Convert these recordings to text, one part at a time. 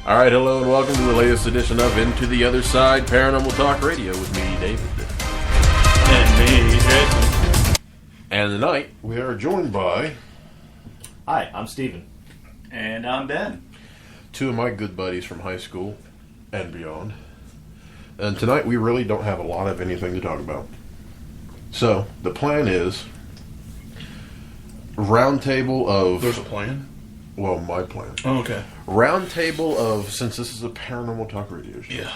All right, hello and welcome to the latest edition of Into the Other Side Paranormal Talk Radio with me, David. And me, Jason. And tonight we are joined by... Hi, I'm Steven. And I'm Ben. Two of my good buddies from high school and beyond. And tonight we really don't have a lot of anything to talk about. So, the plan is... roundtable of... There's a plan? Well, my plan. Oh, okay. Roundtable of... since this is a paranormal talk radio show. Yeah.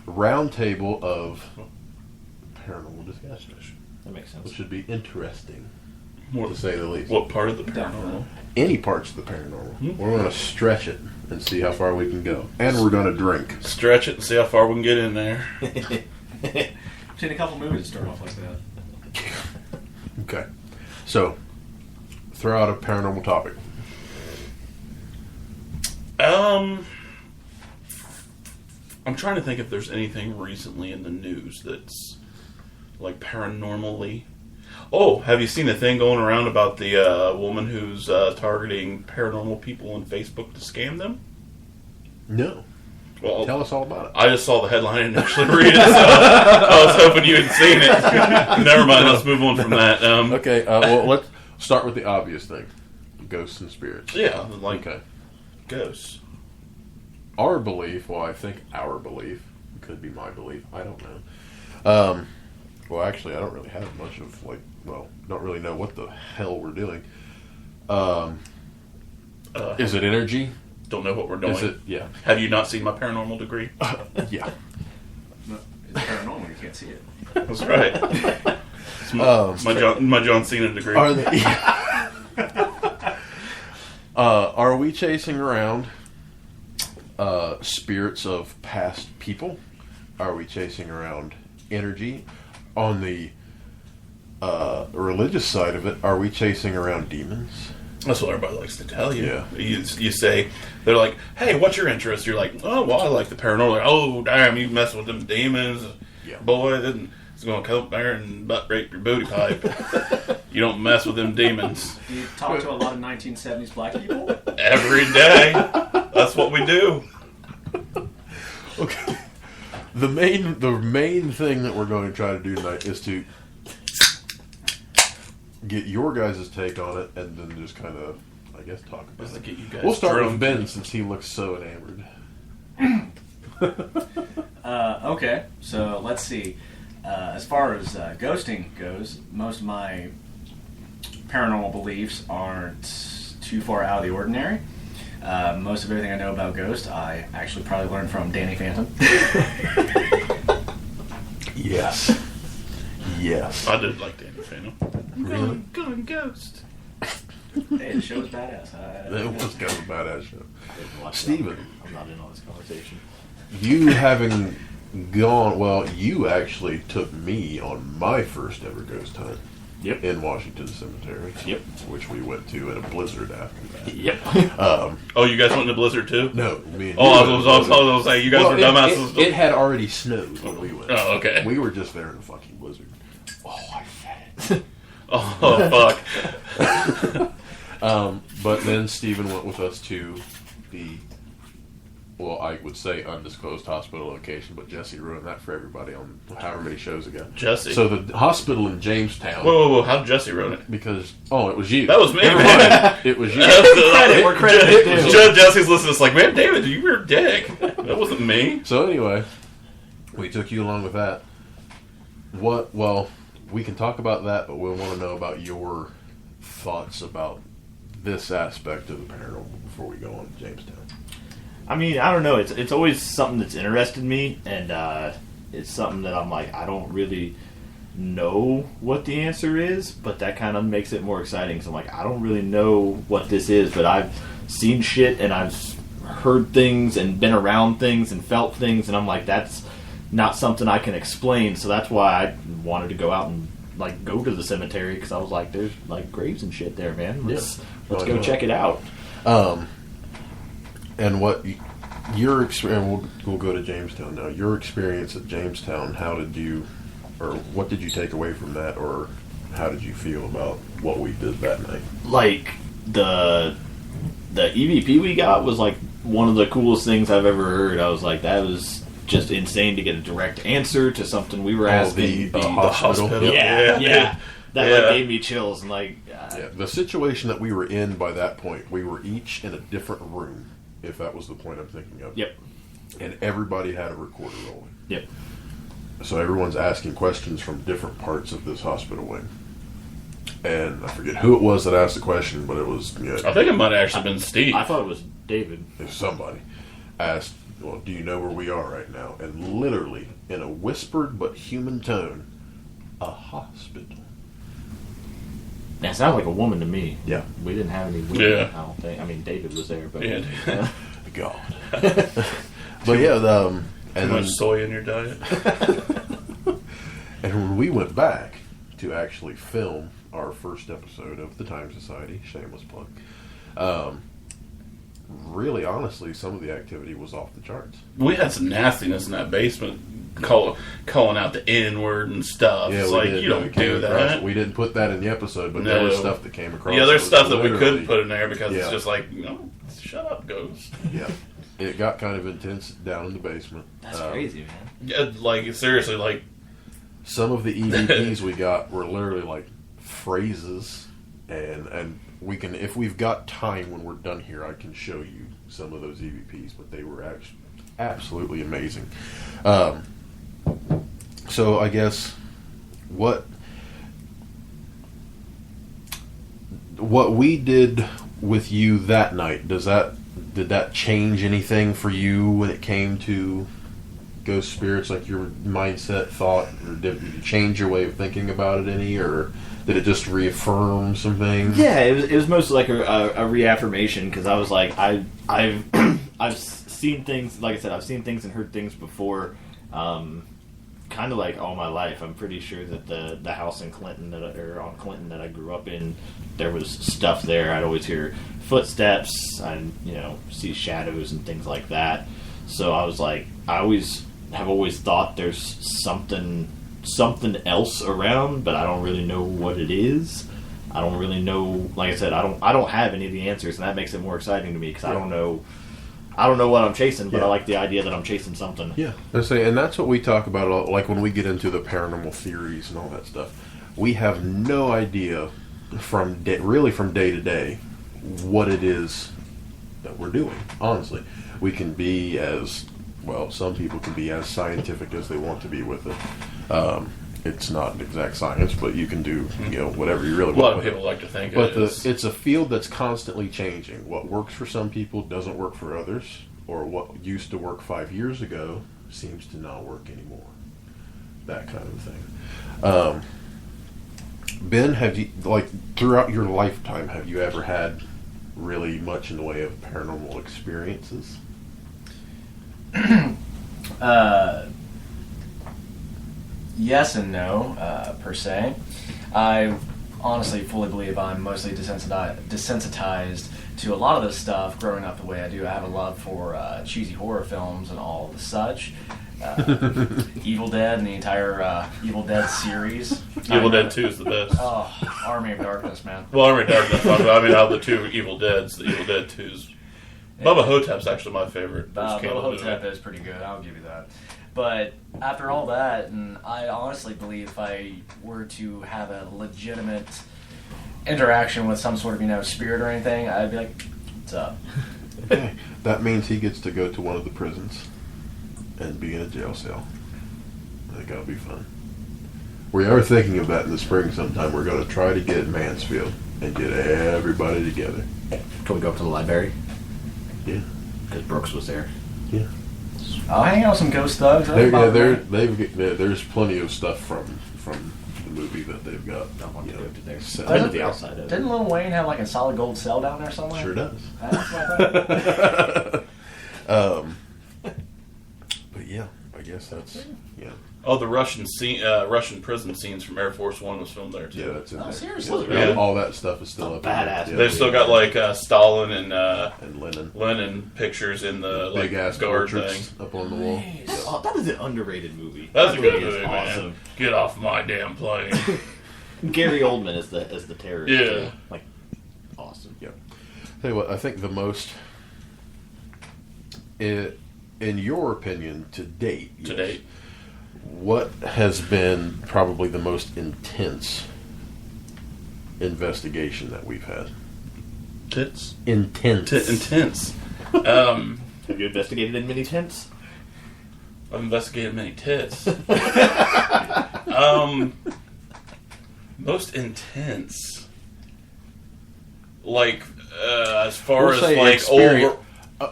Roundtable of paranormal discussion. That makes sense. Which should be interesting, More to say the least. What part of the paranormal? Any parts of the paranormal. We're going to stretch it and see how far we can go. And we're going to drink. Stretch it and see how far we can get in there. I've seen a couple movies that start off like that. Okay. So, throw out a paranormal topic. I'm trying to think if there's anything recently in the news that's like paranormally. Oh, have you seen a thing going around about the woman who's targeting paranormal people on Facebook to scam them? No. Well, tell us all about it. I just saw the headline and actually read it, so I was hoping you had seen it. Never mind, let's move on from that. Okay, well, let's start with the obvious thing. Ghosts and spirits. Yeah, like okay. Ghosts. Our belief, well, I think our belief, could be my belief, I don't know. Well, actually, I don't really have much of, don't really know what the hell we're doing. Is it energy? Don't know what we're doing. Is it, yeah. Have you not seen my paranormal degree? Yeah. No, it's paranormal, you can't see it. That's right. It's my John Cena degree. Are they, are we chasing around spirits of past people? Are we chasing around energy? On the religious side of it, are we chasing around demons? That's what everybody likes to tell you. Yeah. You say, they're like, hey, what's your interest? You're like, oh, well, I like the paranormal. Like, oh, damn, you mess with them demons. Yeah. Boy, it's going to come up there and butt rape your booty pipe. You don't mess with them demons. Do you talk to a lot of 1970s black people? Every day. That's what we do. Okay. The main thing that we're going to try to do tonight is to get your guys' take on it, and then just kind of, I guess, talk about Just it. to get you guys We'll start drunk. with Ben since he looks so enamored. Okay, so let's see. As far as ghosting goes, most of my paranormal beliefs aren't too far out of the ordinary. Most of everything I know about ghosts, I actually probably learned from Danny Phantom. Yes. Yes. I did like Danny Phantom. Really? Going ghost. Hey, the show was badass. It was kind of a badass show. Watch it. Steven. I'm not in on this conversation. You having gone, well, you actually took me on my first ever ghost hunt. Yep. In Washington Cemetery. Yep. Which we went to in a blizzard after that. Yep. Oh, you guys went in a blizzard too? No, me and Oh, I you was went in a blizzard. going to say, you guys were dumbasses. It had already snowed when we went. Oh, okay. We were just there in a fucking blizzard. Oh, I said it. Oh, fuck. But then Steven went with us to the, well, I would say undisclosed hospital location, but Jesse ruined that for everybody on however many shows ago. Jesse. So the hospital in Jamestown. Whoa, how'd Jesse ruin it? Because, it was you. That was me, Never man. mind. It was you. Where credit is due. Jesse's listening. It's like, man, David, you were a dick. That wasn't me. So anyway, we took you along with that. Well, we can talk about that, but we'll want to know about your thoughts about this aspect of the paranormal before we go on to Jamestown. I mean, I don't know. It's always something that's interested me, and it's something that I'm like, I don't really know what the answer is, but that kind of makes it more exciting. So I'm like, I don't really know what this is, but I've seen shit, and I've heard things, and been around things, and felt things, and I'm like, that's not something I can explain. So that's why I wanted to go out and go to the cemetery, because I was like, there's graves and shit there, man. Let's go check it out. And what your experience? We'll go to Jamestown now. Your experience at Jamestown. How did you, or what did you take away from that, or how did you feel about what we did that night? The EVP we got was one of the coolest things I've ever heard. I was like, that was just insane to get a direct answer to something we were asking. The hospital. Yeah. That like gave me chills. And like, the situation that we were in by that point, we were each in a different room, if that was the point I'm thinking of. Yep. And everybody had a recorder rolling. Yep. So everyone's asking questions from different parts of this hospital wing. And I forget who it was that asked the question, but it was... I think it might have actually been Steve. I thought it was David. If somebody asked, well, do you know where we are right now? And literally, in a whispered but human tone, a hospital. That sounded like a woman to me. Yeah. We didn't have any women, I don't think. I mean, David was there, but... Yeah. God. But yeah, Too much soy in your diet? And when we went back to actually film our first episode of the Time Society, shameless plug, really honestly, some of the activity was off the charts. We had some nastiness in that basement, calling out the N word and stuff. Yeah, it's like, you don't do that. We didn't put that in the episode, but there was stuff that came across. Yeah, there's stuff that we couldn't put in there because it's Yeah. just like, shut up, Ghost. Yeah. It got kind of intense down in the basement. That's crazy, man. Yeah, like, seriously, like... Some of the EVPs we got were literally like phrases, and we can, if we've got time when we're done here, I can show you some of those EVPs, but they were actually absolutely amazing. So I guess what we did with you that night, did that change anything for you when it came to ghost spirits, like your mindset, thought, or did you change your way of thinking about it any, or did it just reaffirm some things? Yeah, it was mostly like a reaffirmation, because I was like, I've seen things, like I said, I've seen things and heard things before, kind of like all my life. I'm pretty sure that the house in Clinton on Clinton that I grew up in, there was stuff there. I'd always hear footsteps, and see shadows and things like that. So I was like, I have always thought there's something else around, but I don't really know what it is. I don't really know. Like I said, I don't have any of the answers, and that makes it more exciting to me, because I don't know what I'm chasing, but I like the idea that I'm chasing something. Yeah, and that's what we talk about a lot, like when we get into the paranormal theories and all that stuff. We have no idea from day to day what it is that we're doing. Honestly, we can be some people can be as scientific as they want to be with it. It's not an exact science, but you can do whatever you really want. A lot of people like to think it is. It's a field that's constantly changing. What works for some people doesn't work for others, or what used to work 5 years ago seems to not work anymore. That kind of thing. Ben, have you, throughout your lifetime, have you ever had really much in the way of paranormal experiences? Yes and no, per se. I honestly fully believe I'm mostly desensitized to a lot of this stuff growing up the way I do. I have a love for cheesy horror films and all the such. Evil Dead and the entire Evil Dead series. Evil Dead 2 is the best. Oh, Army of Darkness, man. Well, Army of Darkness, I mean, out of the two Evil Deads, the Evil Dead 2's... Bubba Hotep's actually my favorite. Bubba Hotep is pretty good, I'll give you that. But after all that, and I honestly believe if I were to have a legitimate interaction with some sort of, spirit or anything, I'd be like, what's up? Okay. That means he gets to go to one of the prisons and be in a jail cell. I think that'll be fun. We are thinking of that in the spring sometime. We're going to try to get Mansfield and get everybody together. Can we go up to the library? Yeah. Because Brooks was there. Yeah. I'll hang out with some ghost thugs. There's plenty of stuff from the movie that they've got. I want to go to there. Set To the outside of it. Didn't Lil Wayne have like a solid gold cell down there somewhere? Sure does. That's what I thought. But yeah, I guess that's Oh, the Russian prison scenes from Air Force One was filmed there too. Yeah, that's in there. Seriously? Yeah. All that stuff is still up. Badass. In there. They've still got like Stalin and Lenin. Lenin pictures in the Big ass guard thing. portraits up on the wall. Nice. Oh, that is an underrated movie. That's a good movie is movie, man. awesome. Get off my damn plane. Gary Oldman is the terrorist. Yeah. Awesome. Yep. Tell you what, I think the most in your opinion, to date, To date. what has been probably the most intense investigation that we've had? Tits? Intense. Intense. Have you investigated in many tents? I've investigated many tits. Most intense. Like, as far We'll as, say like, experience.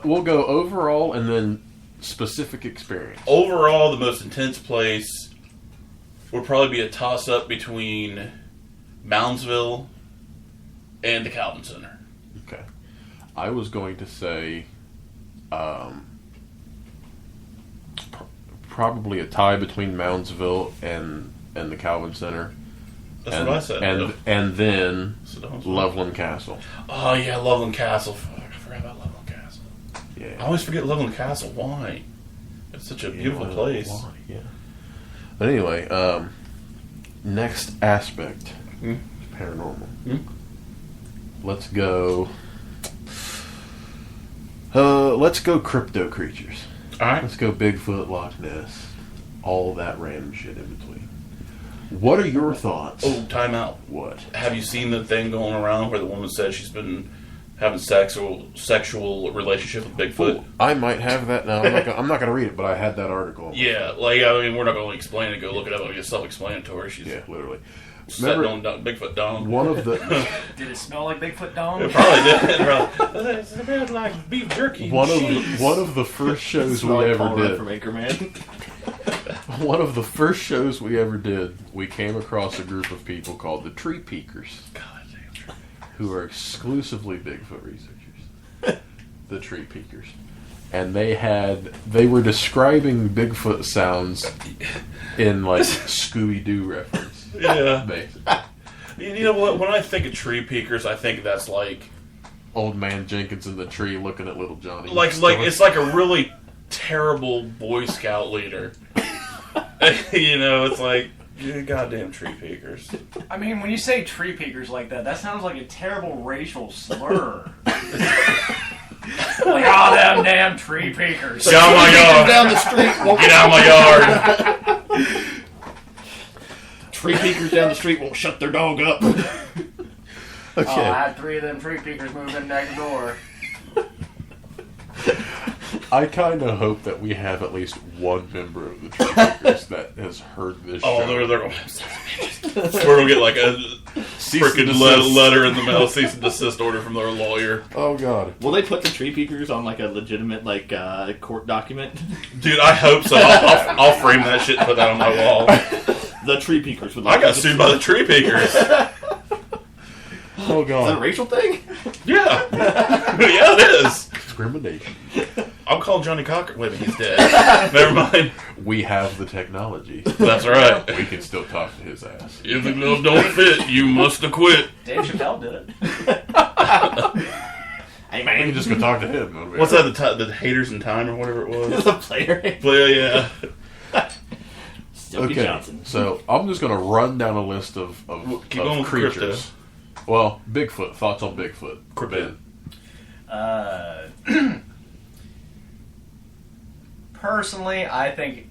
We'll go overall and then specific experience. overall, the most intense place would probably be a toss-up between Moundsville and the Calvin Center. Okay. I was going to say probably a tie between Moundsville and the Calvin Center. That's what I said. And then Sedane's Loveland Castle. Oh, yeah, Loveland Castle. Fuck, I forgot about Loveland Castle. I Yeah. always forget Loveland Castle. Why? It's such a beautiful place. Why? Yeah. But anyway, next aspect, paranormal. Let's go. Let's go crypto creatures. All right. Let's go Bigfoot, Loch Ness, all that random shit in between. What are your thoughts? Oh, time out. What? Have you seen the thing going around where the woman said she's been having sexual relationship with Bigfoot? Ooh, I might have that now. I'm not gonna read it, but I had that article. Yeah, like, I mean, we're not going to explain it. Go look it up. It's self-explanatory. She's Yeah, literally. sitting Remember on Bigfoot dong. one of the Did it smell like Bigfoot dong? It probably did. It probably, it's a bit like beef jerky. one of the first shows we Like ever Paul Rudd did. from Anchorman. One of the first shows we ever did, we came across a group of people called the Tree Peekers, God damn true. who are exclusively Bigfoot researchers. The Tree Peekers. And they were describing Bigfoot sounds in like Scooby-Doo reference. Yeah. Basically. You know what? When I think of tree peekers, I think that's like Old man Jenkins in the tree looking at little Johnny. it's like a really terrible Boy Scout leader. You know, it's like, you goddamn tree peekers. I mean, when you say tree peekers like that sounds like a terrible racial slur. Like, all them damn tree peekers. Get out of my yard. Down the street. Won't Get out of my yard. Tree peekers down the street won't shut their dog up. Okay. Oh, I had 3 of them tree peekers move in next door. I kind of hope that we have at least one member of the Tree Peekers that has heard this Oh, show. they're going we're going to get like a Cease and freaking desist. letter in the mail, cease and desist order from their lawyer. Oh, God. Will they put the tree peekers on like a legitimate court document? Dude, I hope so. I'll frame that shit and put that on my wall. The tree peekers would. I got sued by the tree peekers. Oh, Is that a God. racial thing? Yeah. Yeah, it is. Discrimination. I'm calling Johnny Cocker. Wait a minute, he's dead. Never mind. We have the technology. That's right. We can still talk to his ass. If the glove don't fit, you must have quit. Dave Chappelle did it. Hey We man, can just go talk to him. What's that, the Haters in Time or whatever it was? the player. Well, yeah. Silky Okay, Johnson. so I'm just going to run down a list of Keep going with creatures. Well, Bigfoot. Thoughts on Bigfoot? Ben. Personally, I think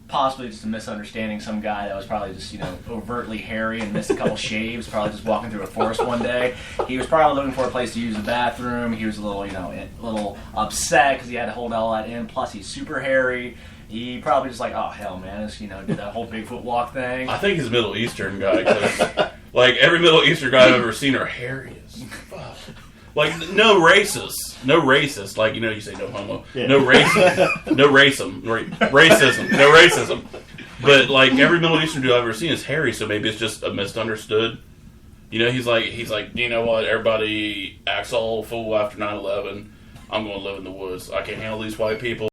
possibly just a misunderstanding. Some guy that was probably just, overtly hairy and missed a couple shaves, probably just walking through a forest one day. He was probably looking for a place to use the bathroom. He was a little upset because he had to hold all that in. Plus, he's super hairy. He probably just like, oh, hell, man, just, did that whole Bigfoot walk thing. I think he's a Middle Eastern guy, because, like, every Middle Eastern guy I've ever seen are hairy as fuck. Like, no racist. No racist. Like, you say no homo. Yeah. No racist. No racism. Racism. No racism. But, like, every Middle Eastern dude I've ever seen is hairy, so maybe it's just a misunderstood. He's like, you know what, everybody acts all fool after 9/11. I'm going to live in the woods. I can't handle these white people.